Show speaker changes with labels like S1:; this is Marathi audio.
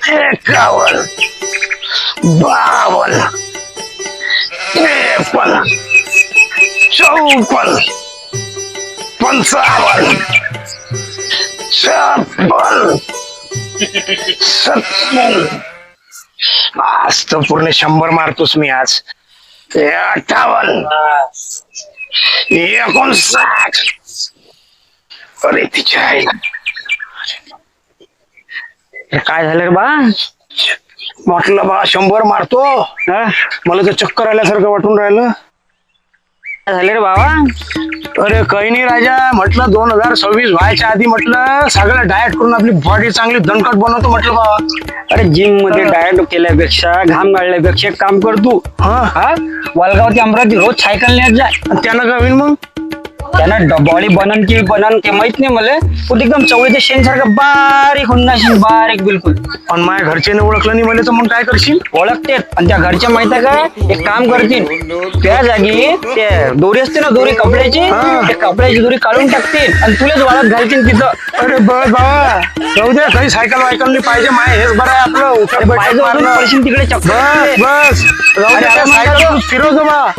S1: 51 52 53 54 55 56 57 आज तर पूर्ण 100 मारतोस मी आज 58 59 अरे तिच्या आईला
S2: काय झालं रे बा?
S1: म्हटलं बा 100 मारतो
S2: हा?
S1: मला तर चक्कर आल्यासारखं वाटून राहिलं.
S2: काय झालं रे बाबा?
S1: अरे काही नाही राजा, म्हटलं 2026 व्हायच्या आधी म्हटलं सगळं डाएट करून आपली बॉडी चांगली दणकट बनवतो म्हटलं बाबा.
S2: अरे जिम मध्ये डाएट केल्यापेक्षा घाम गाळल्यापेक्षा एक काम कर तू.
S1: हा
S2: वालगाव ते अमरावती रोज सायकल नेत जाय.
S1: आणि त्यानं काय होईल मग?
S2: त्यानं बॉडी बनन की बनन ते माहित नाही मला. पण एकदम चवळीच्या शेण सारखं बारीक होऊन जाशील, बारीक बिलकुल.
S1: पण माझ्या घरच्याने ओळखलं नाही मला तर मग काय करशील?
S2: ओळखते आणि त्या घरच्या माहित आहे काय एक काम करतील, त्या जागी ते दोरी असते ना, दोरी कपड्याची, त्या कपड्याची दोरी काढून टाकतील आणि तुलाच वाळत घालतील तिथं.
S1: अरे बस बाबा जाऊ दे, काही सायकल वायकल नाही पाहिजे, माय हेच बरं आहे आपलं उठक बैठक
S2: पाहिजे
S1: मारणं.
S2: पडशील तिकडे चक्कर.
S1: बस बस जाऊ दे,
S2: अरे
S1: त्या
S2: अरे
S1: सायकल फिरवतो बा.